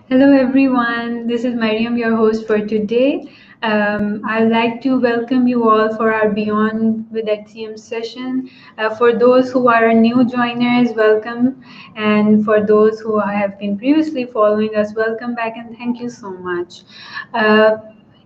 Hello, everyone. This is Mariam, your host for today. I'd like to welcome you all for our Beyond with EDCEUM session. For those who are new joiners, welcome. And for those who have been previously following us, welcome back and thank you so much. Uh,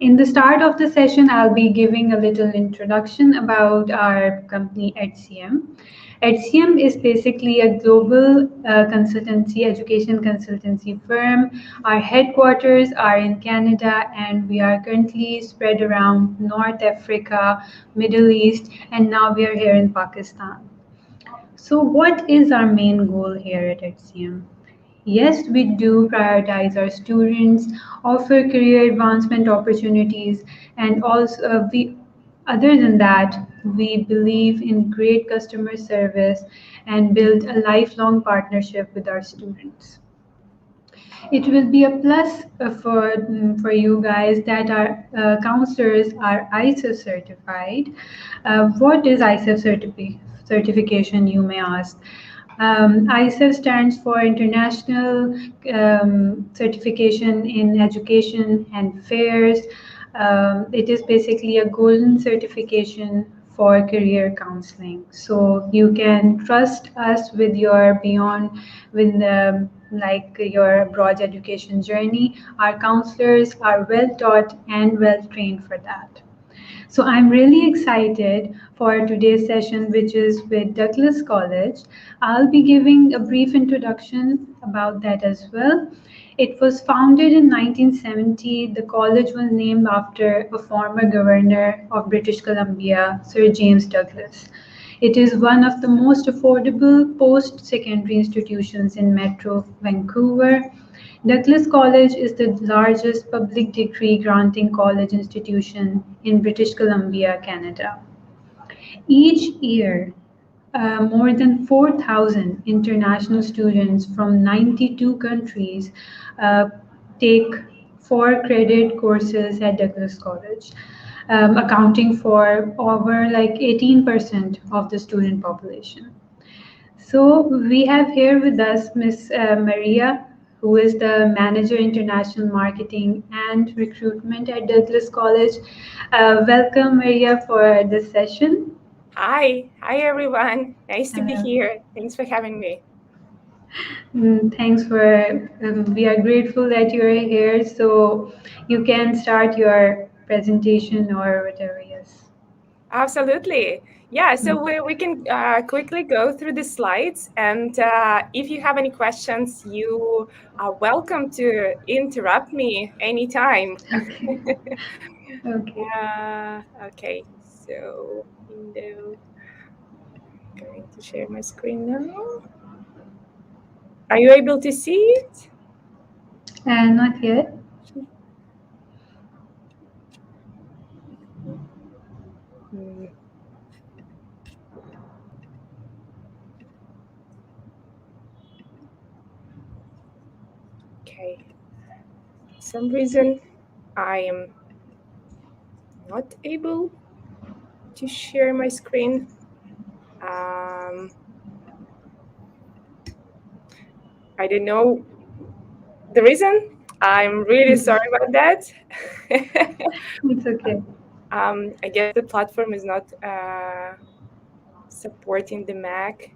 in the start of the session, I'll be giving a little introduction about our company EDCEUM. EDCEUM is basically a global consultancy, education consultancy firm. Our headquarters are in Canada, and we are currently spread around North Africa, Middle East, and now we are here in Pakistan. So, what is our main goal here at EDCEUM? Yes, we do prioritize our students, offer career advancement opportunities, and also other than that, we believe in great customer service and build a lifelong partnership with our students. It will be a plus for you guys that our counselors are ISO certified. What is ISO certification, you may ask? ISO stands for International Certification in Education and Fairs. It is basically a golden certification for career counseling. So you can trust us with your beyond, with like your broad education journey. Our counselors are well taught and well trained for that. So I'm really excited for today's session, which is with Douglas College. I'll be giving a brief introduction about that as well. It was founded in 1970. The college was named after a former governor of British Columbia, Sir James Douglas. It is one of the most affordable post secondary institutions in Metro Vancouver. Douglas College is the largest public degree granting college institution in British Columbia, Canada. Each year, more than 4,000 international students from 92 countries uh, take 4 credit courses at Douglas College, accounting for over like 18% of the student population. So we have here with us Miss Maria, who is the Manager International Marketing and Recruitment at Douglas College. Welcome, Maria, for this session. Hi everyone. Nice to be Uh, here. Thanks for having me. Thanks for, we are grateful that you're here. So you can start your presentation or whatever, yes. Absolutely. Yeah, so Mm. we can quickly go through the slides. And if you have any questions, you are welcome to interrupt me anytime. Okay. Okay. Okay, so window, going to share my screen now. Are you able to see it? Not yet. Hmm, Okay. For some reason, I am not able to share my screen. I don't know the reason. I'm really sorry about that. It's okay. I guess the platform is not supporting the Mac.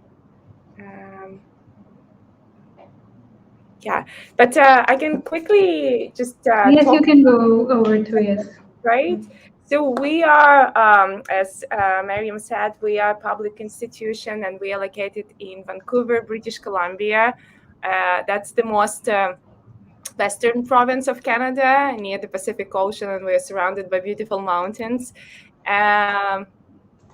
Yeah, but I can quickly just Yes, you talk, can go over to yes. right? So we are, as Mariam said, we are a public institution and we are located in Vancouver, British Columbia. That's the most western province of Canada, near the Pacific Ocean, and we're surrounded by beautiful mountains. Um,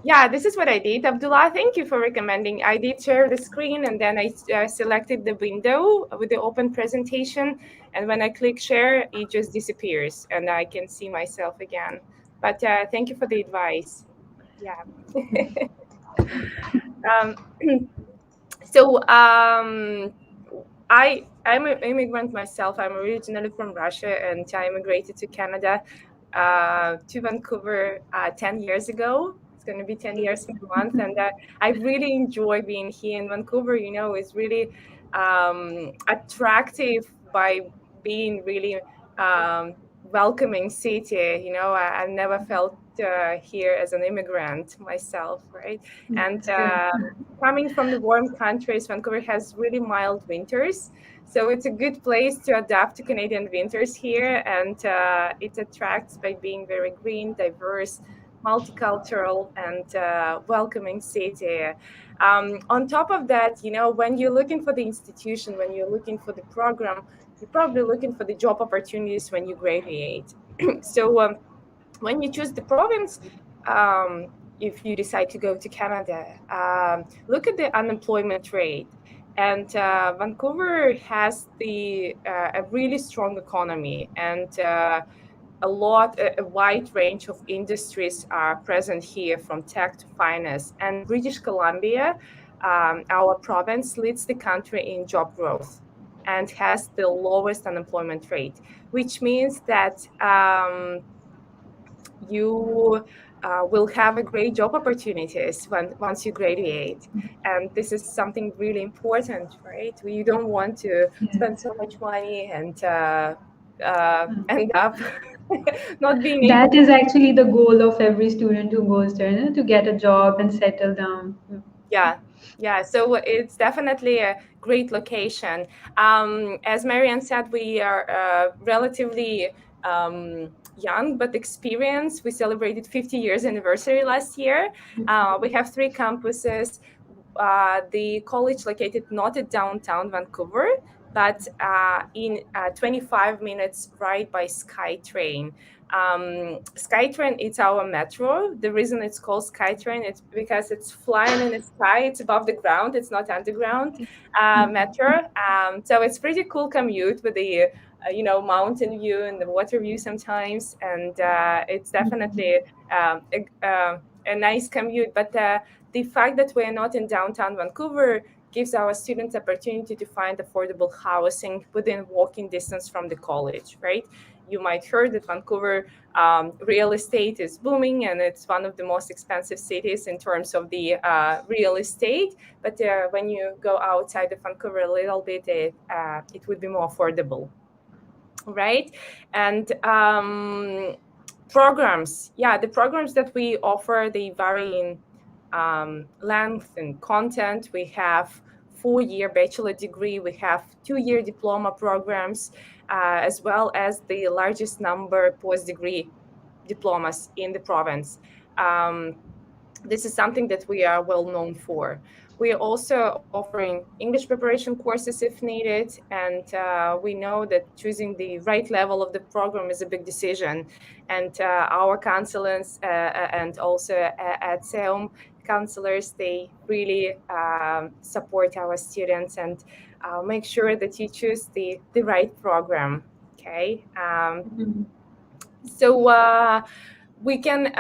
yeah, this is what I did. Abdullah, thank you for recommending. I did share the screen, and then I selected the window with the open presentation. And when I click share, it just disappears, and I can see myself again. But thank you for the advice. Yeah. um, so I'm an immigrant myself. I'm originally from Russia, and I immigrated to Canada, to Vancouver 10 years ago. It's going to be 10 years in a month, and I really enjoy being here in Vancouver. You know, it's really attractive by being really welcoming city. You know, I never felt here as an immigrant myself, right? And That's good. coming from the warm countries, Vancouver has really mild winters. So it's a good place to adapt to Canadian winters here, and it attracts by being very green, diverse, multicultural, and welcoming city. On top of that, you know, when you're looking for the institution, when you're looking for the program, you're probably looking for the job opportunities when you graduate. So when you choose the province, if you decide to go to Canada, look at the unemployment rate. And Vancouver has a really strong economy, and a wide range of industries are present here, from tech to finance. And British Columbia, our province, leads the country in job growth and has the lowest unemployment rate, which means that you will have a great job opportunities once you graduate. And this is something really important, right? You don't want to spend Yes. so much money and end up not being able That to. is actually the goal of every student who goes there, no? To get a job and settle down. Yeah, so it's definitely a great location. As Marianne said, we are relatively young but experienced. We celebrated 50 years anniversary last year. We have 3 campuses. The college located not at downtown Vancouver, but in 25 minutes ride by SkyTrain. SkyTrain, it's our metro. The reason it's called SkyTrain, it's because it's flying in the sky. It's above the ground. It's not underground metro. So it's pretty cool commute with the mountain view and the water view sometimes, and it's definitely a nice commute. But the fact that we're not in downtown Vancouver gives our students opportunity to find affordable housing within walking distance from the college, right? You might heard that Vancouver real estate is booming, and it's one of the most expensive cities in terms of the real estate. But when you go outside of Vancouver a little bit, it would be more affordable, right? And programs, the programs that we offer, they vary in length and content. We have 4-year bachelor degree, we have 2-year diploma programs, as well as the largest number post-degree diplomas in the province. This is something that we are well known for. We are also offering English preparation courses if needed, and we know that choosing the right level of the program is a big decision. And our counselors and also at EDCEUM counselors, they really support our students and make sure that you choose the right program. Okay. So we can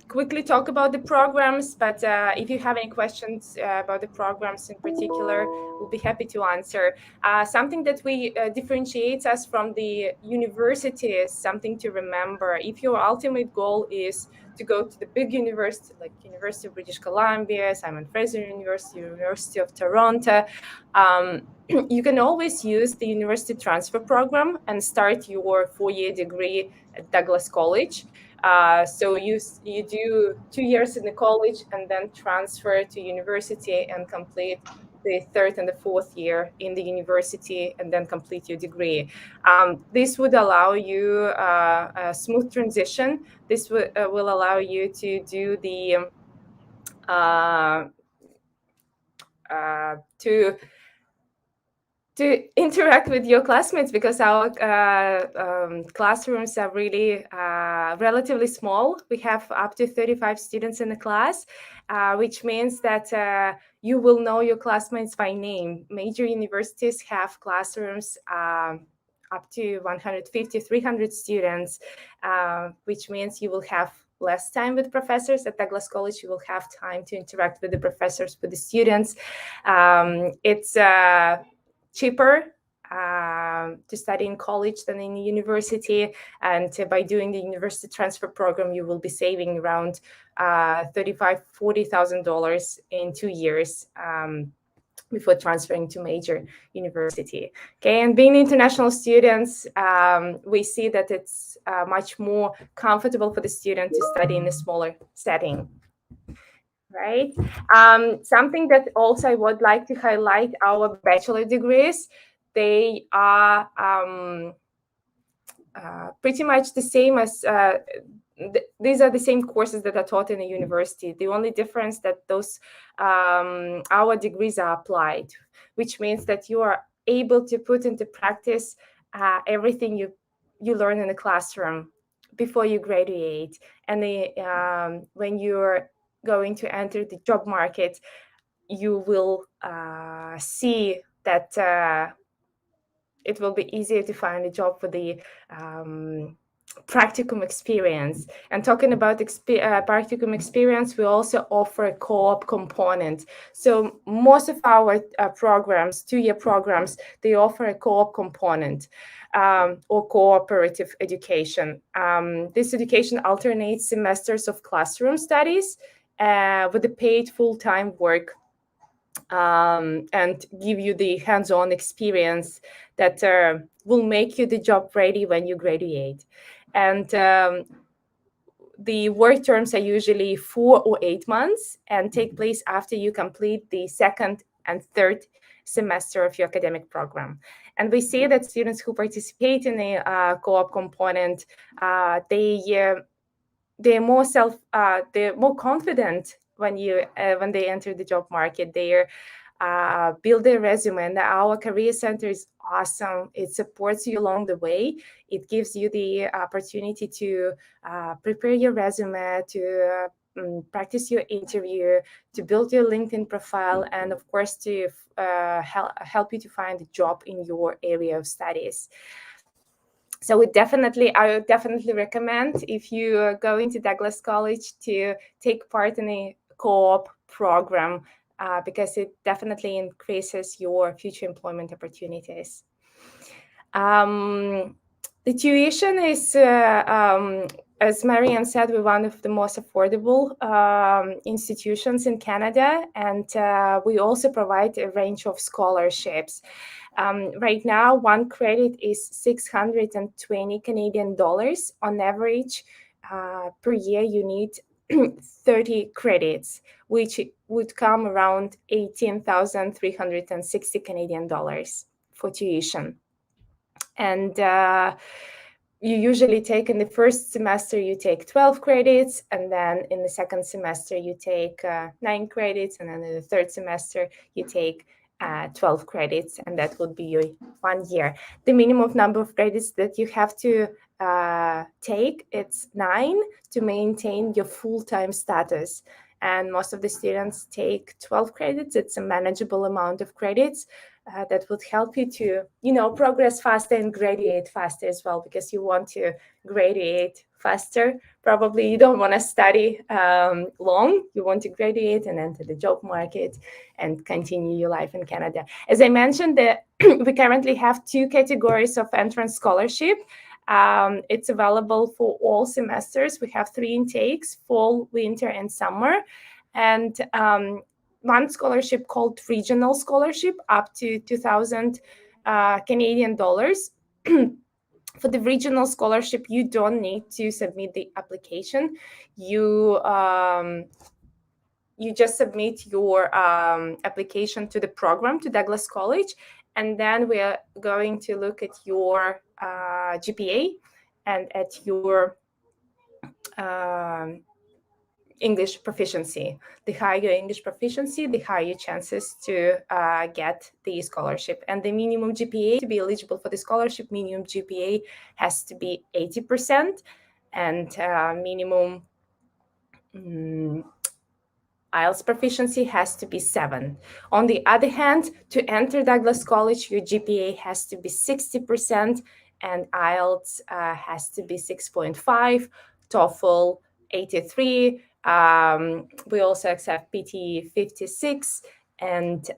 quickly talk about the programs, but if you have any questions about the programs in particular, we'll be happy to answer. Something that we differentiates us from the university is something to remember. If your ultimate goal is to go to the big university, like University of British Columbia, Simon Fraser University, University of Toronto, you can always use the university transfer program and start your 4-year degree at Douglas College. So you do 2 years in the college and then transfer to university and complete the 3rd and the 4th year in the university and then complete your degree. This would allow you a smooth transition. This will allow you to do the to interact with your classmates, because our classrooms are really relatively small. We have up to 35 students in the class, which means that you will know your classmates by name. Major universities have classrooms up to 150, 300 students, which means you will have less time with professors. At Douglas College, you will have time to interact with the professors, with the students. It's cheaper to study in college than in university, and by doing the university transfer program, you will be saving around $35,000-$40,000 in 2 years. before transferring to major university. Okay, and being international students, we see that it's much more comfortable for the student to study in a smaller setting. Right. Something that also I would like to highlight, our bachelor degrees, they are pretty much the same as these are the same courses that are taught in a university. The only difference that those our degrees are applied, which means that you are able to put into practice everything you learn in the classroom before you graduate, and when you're going to enter the job market, you will see that it will be easier to find a job for the practicum experience. And talking about practicum experience, we also offer a co-op component. So most of our programs, 2-year programs, they offer a co-op component or cooperative education. This education alternates semesters of classroom studies with the paid full-time work and give you the hands-on experience that will make you the job ready when you graduate. And the work terms are usually 4 or 8 months and take place after you complete the second and third semester of your academic program. And we see that students who participate in a co-op component, they're more confident when they enter the job market. They build their resume, and our career center is awesome. It supports you along the way. It gives you the opportunity to prepare your resume, to practice your interview, to build your LinkedIn profile, and of course to help you to find a job in your area of studies. So I would definitely recommend, if you are going to Douglas College, to take part in a co-op program because it definitely increases your future employment opportunities. The tuition is, as Marianne said, we're one of the most affordable institutions in Canada, and we also provide a range of scholarships. Right now, one credit is 620 Canadian dollars. On average, per year, you need 30 credits, which would come around 18,360 Canadian dollars for tuition. And you usually take, in the first semester, you take 12 credits, and then in the second semester, you take 9 credits, and then in the third semester, you take 12 credits, and that would be your 1 year. The minimum number of credits that you have to take, it's 9 to maintain your full-time status. And most of the students take 12 credits. It's a manageable amount of credits that would help you to, progress faster and graduate faster as well, because you want to graduate faster. Probably you don't want to study long. You want to graduate and enter the job market and continue your life in Canada. As I mentioned, we currently have 2 categories of entrance scholarship. It's available for all semesters. We have 3 intakes: fall, winter, and summer. And one scholarship called regional scholarship, up to 2,000 Canadian dollars. For the regional scholarship, you don't need to submit the application. You just submit your application to the program, to Douglas College, and then we are going to look at your GPA and at your English proficiency. The higher your English proficiency, the higher your chances to get the scholarship. And the minimum GPA to be eligible for the scholarship, minimum GPA has to be 80%, and minimum IELTS proficiency has to be 7. On the other hand, to enter Douglas College, your GPA has to be 60%, and IELTS has to be 6.5, TOEFL 83. We also accept PT 56, and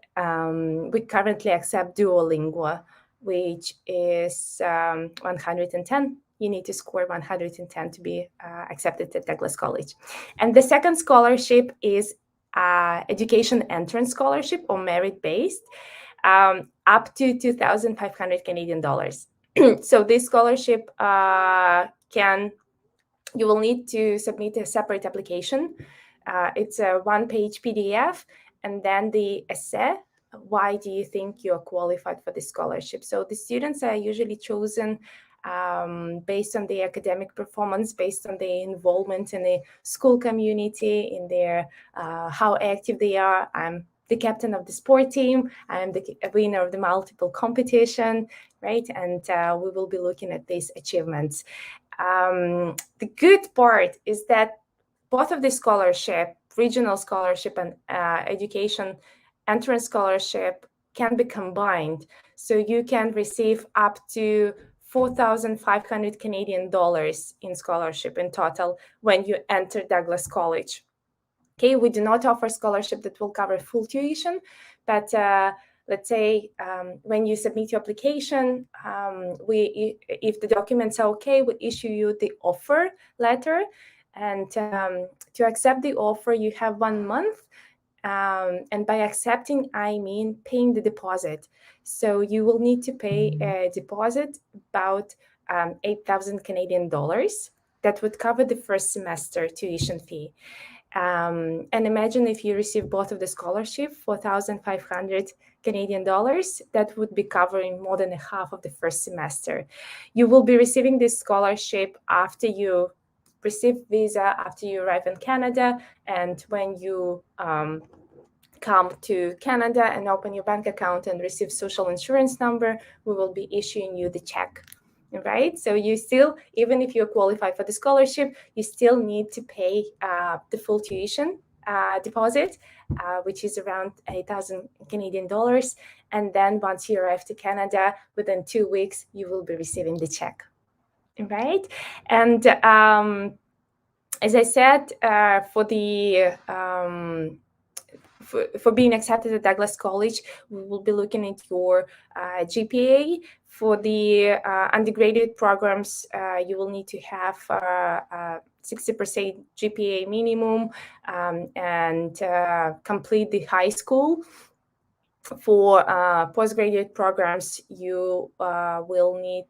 we currently accept Duolingo, which is 110. You need to score 110 to be accepted at Douglas College. And the second scholarship is education entrance scholarship or merit-based, up to 2,500 Canadian dollars. So this scholarship you will need to submit a separate application. It's a one-page PDF, and then the essay. Why do you think you are qualified for this scholarship? So the students are usually chosen based on their academic performance, based on their involvement in the school community, in their how active they are. I'm the captain of the sport team. I'm the winner of the multiple competition, right? And we will be looking at these achievements. The good part is that both of the scholarship, regional scholarship and education entrance scholarship, can be combined. So you can receive up to 4,500 Canadian dollars in scholarship in total when you enter Douglas College. Okay, we do not offer scholarship that will cover full tuition, but let's say when you submit your application, if the documents are okay, we issue you the offer letter. And to accept the offer, you have 1 month. And by accepting, I mean paying the deposit. So you will need to pay a deposit about 8,000 Canadian dollars. That would cover the first semester tuition fee. And imagine if you receive both of the scholarship, 4,500 Canadian dollars, that would be covering more than half of the first semester. You will be receiving this scholarship after you receive visa, after you arrive in Canada, and when you come to Canada and open your bank account and receive social insurance number, we will be issuing you the check. Right, so you still, even if you qualify for the scholarship, you still need to pay the full tuition deposit, which is around 8,000 Canadian dollars. And then once you arrive to Canada, within 2 weeks, you will be receiving the check. Right, and as I said, for being accepted at Douglas College, we will be looking at your GPA. For the undergraduate programs, you will need to have 60% GPA minimum and complete the high school. For postgraduate programs, you will need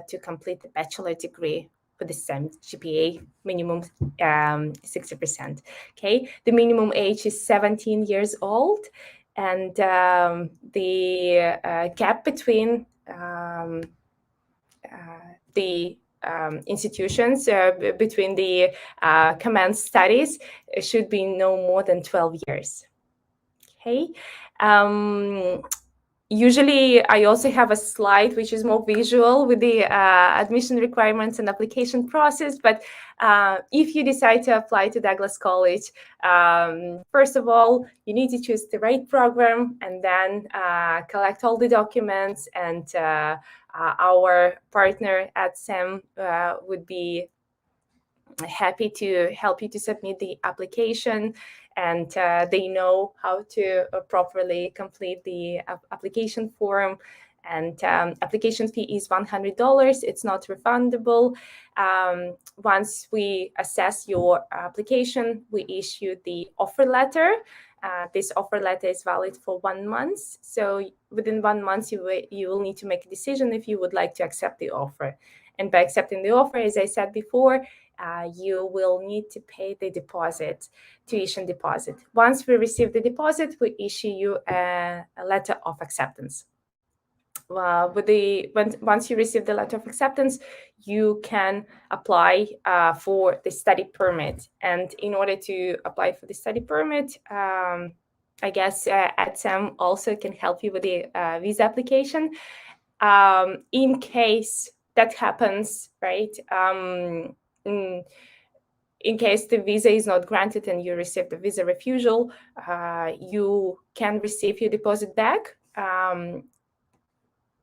to complete the bachelor degree with the same GPA, minimum 60%. Okay, the minimum age is 17 years old, and the gap between the institutions between the commenced studies should be no more than 12 years. Okay. Usually, I also have a slide which is more visual with the admission requirements and application process. But if you decide to apply to Douglas College, first of all, you need to choose the right program and then collect all the documents. And our partner at EDCEUM would be happy to help you to submit the application, and they know how to properly complete the application form. And application fee is $100. It's not refundable. Once we assess your application, we issue the offer letter. This offer letter is valid for 1 month. So within 1 month, you will need to make a decision if you would like to accept the offer. And by accepting the offer, as I said before, you will need to pay the deposit, tuition deposit. Once we receive the deposit, we issue you a letter of acceptance. Once you receive the letter of acceptance, you can apply for the study permit. And in order to apply for the study permit, I guess EDCEUM also can help you with the visa application. In case that happens, right? In case the visa is not granted and you receive the visa refusal, you can receive your deposit back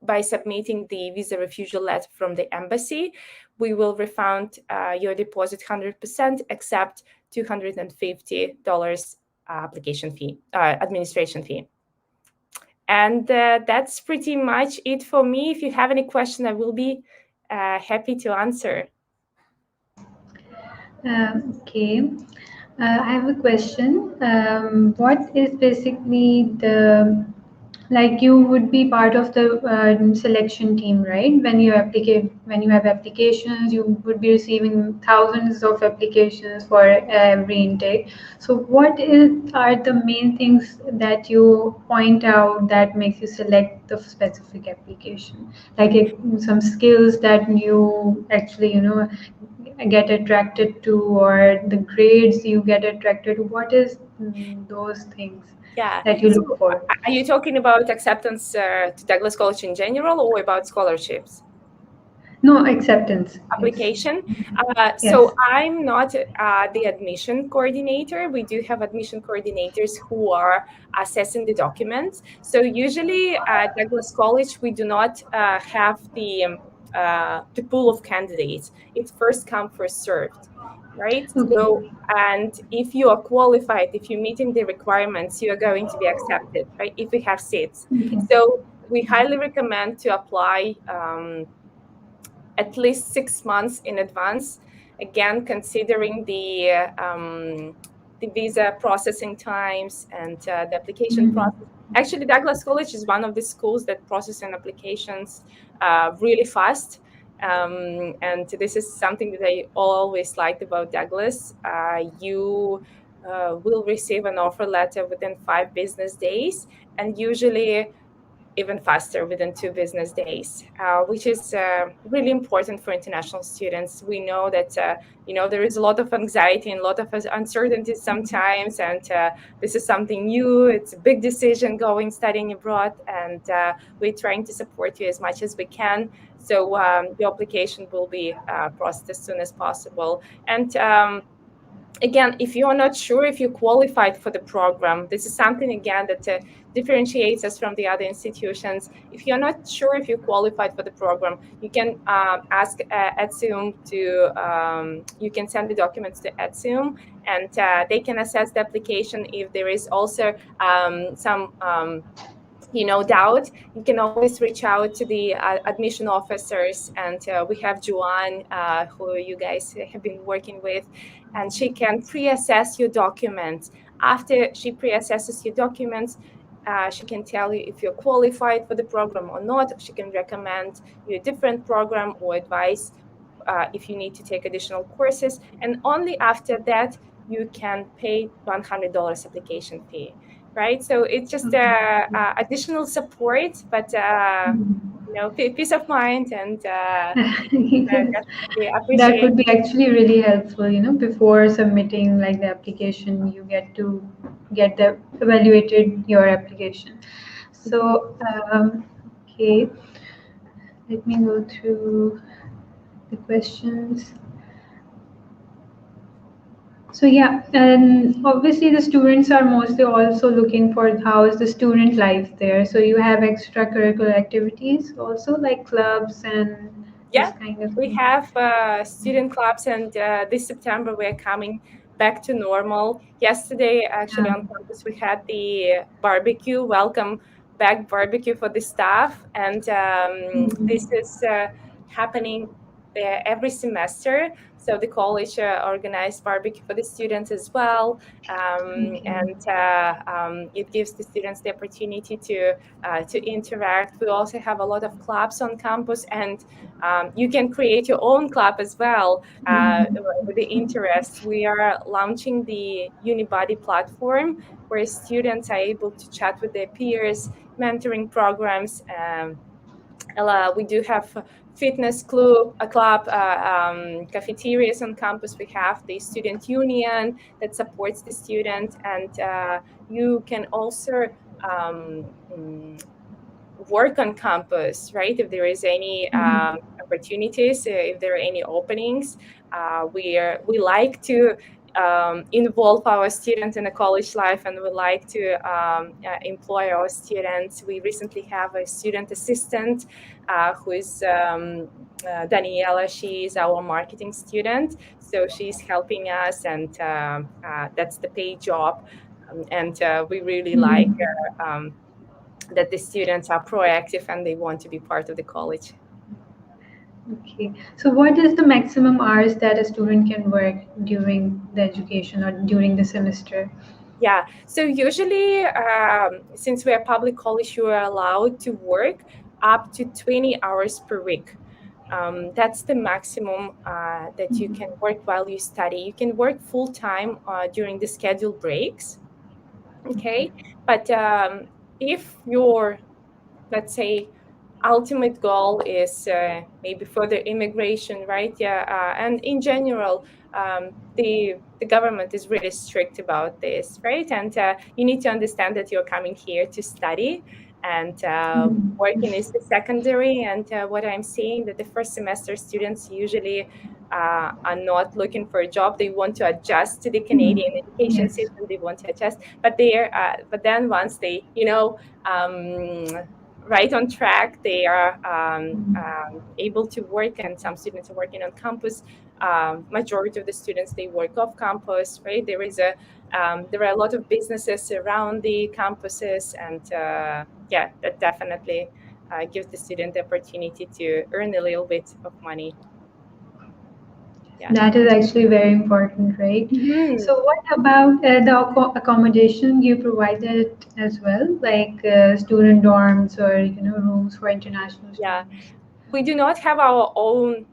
by submitting the visa refusal letter from the embassy. We will refund your deposit 100%, except $250 application fee, administration fee. And that's pretty much it for me. If you have any question, I will be happy to answer. Okay. I have a question. What is basically the, like, you would be part of the selection team, right? When you have applications, you would be receiving thousands of applications for every intake. So are the main things that you point out that makes you select the specific application? Like some skills that you actually, get attracted to, or the grades you get attracted to. What is those things Yeah. that you look So for? are you talking about acceptance to Douglas College in general or about scholarships? No, acceptance. Yes. Application. So Yes. I'm not the admission coordinator. We do have admission coordinators who are assessing the documents. So usually at Douglas College, we do not have the pool of candidates. It's first come, first served, right? Okay. So, and if you are qualified, if you're meeting the requirements, you are going to be accepted, right? If we have seats. Okay. So we highly recommend to apply at least 6 months in advance. Again, considering the visa processing times and the application Mhm. process. Actually, Douglas College is one of the schools that process applications really fast. And this is something that I always liked about Douglas. You will receive an offer letter within 5 business days, and usually even faster within 2 business days, which is really important for international students. We know that there is a lot of anxiety and a lot of uncertainty sometimes, and this is something new. It's a big decision going studying abroad, and we're trying to support you as much as we can. So your application will be processed as soon as possible. And again, if you're not sure if you qualified for the program, this is something again that differentiates us from the other institutions. If you're not sure if you qualified for the program, you can ask EDCEUM you can send the documents to EDCEUM, and they can assess the application. If there is also some doubt, you can always reach out to the admission officers, and we have Joanne, who you guys have been working with, and she can pre-assess your documents. After she pre-assesses your documents, she can tell you if you're qualified for the program or not. She can recommend you a different program or advise if you need to take additional courses, and only after that you can pay $100 application fee. Right, so it's just Okay. additional support, but Mhm. peace of mind, and Yes. definitely That appreciate. would be actually really helpful, before submitting like the application, you get to get the evaluated your application. Mhm. So, okay, let me go through the questions. So yeah, and obviously the students are mostly also looking for how is the student life there. So you have extracurricular activities also, like clubs and this Yeah, kind of we thing. have student clubs, and this September we're coming back to normal. Yesterday, actually, Yeah. on campus, we had the barbecue, welcome back barbecue for the staff, and this Mhm. is happening every semester. So the college organized barbecue for the students as well, Okay. and it gives the students the opportunity to interact. We also have a lot of clubs on campus, and you can create your own club as well with the interests. We are launching the Unibody platform where students are able to chat with their peers, mentoring programs. We do have a fitness club, cafeterias on campus. We have the student union that supports the student, and you can also work on campus, right? If there is any Mhm. opportunities, if there are any openings, we like to involve our students in the college life, and we like to employ our students. We recently have a student assistant who is Daniela. She is our marketing student, so she's helping us, and that's the paid job. And we really like Mhm. that the students are proactive and they want to be part of the college. Okay. So what is the maximum hours that a student can work during the education or during the semester? Yeah. So usually, since we're a public college, you are allowed to work up to 20 hours per week. That's the maximum that you can work while you study. You can work full time during the scheduled breaks. Okay. But if your, let's say, ultimate goal is maybe further immigration, right? Yeah, and in general, the government is really strict about this, right? And you need to understand that you're coming here to study, and Mm. working is the secondary. And what I'm seeing that the first semester students usually are not looking for a job. They want to adjust to the Mm. Canadian education Yes. system. They want to adjust, but but then once they, um, right on track. They are able to work, and some students are working on campus. Majority of the students they work off campus, right? There are a lot of businesses around the campuses, and yeah, that definitely gives the student the opportunity to earn a little bit of money. Yeah. That is actually very important, right? Mhm. So, what about the accommodation you provided as well, like student dorms or rooms for international Yeah. students? We do not have our own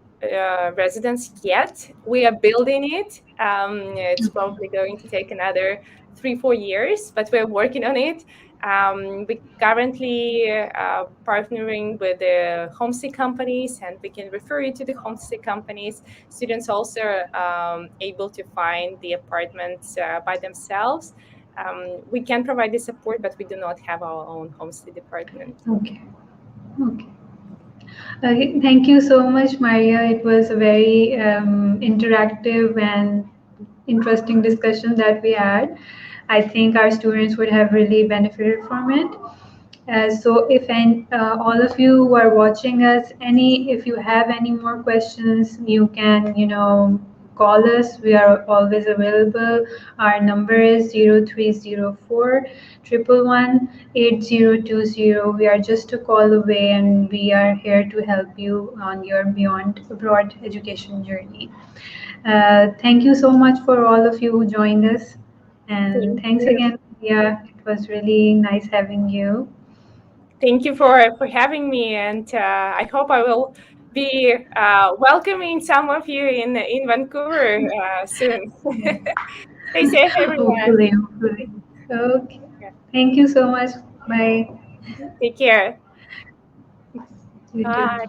residence yet. We are building it. It's Okay. probably going to take another 3-4 years, but we're working on it. We currently partnering with the homestay companies, and we can refer you to the homestay companies. Students also able to find the apartments by themselves. We can provide the support, but we do not have our own homestay department. Okay. Okay. Thank you so much, Maria. It was a very interactive and interesting discussion that we had. I think our students would have really benefited from it. So, if all of you who are watching us, if you have any more questions, you can, call us. We are always available. Our number is 0304 111 8020. We are just a call away, and we are here to help you on your beyond abroad education journey. Thank you so much for all of you who joined us, and Thank thanks you. again. Yeah, it was really nice having you. Thank you for having me, and I hope I will be welcoming some of you in Vancouver soon. Yeah. Stay safe, everyone. Hopefully, hopefully. Okay. Yeah. Thank you so much. Bye. Take care. You too. Bye.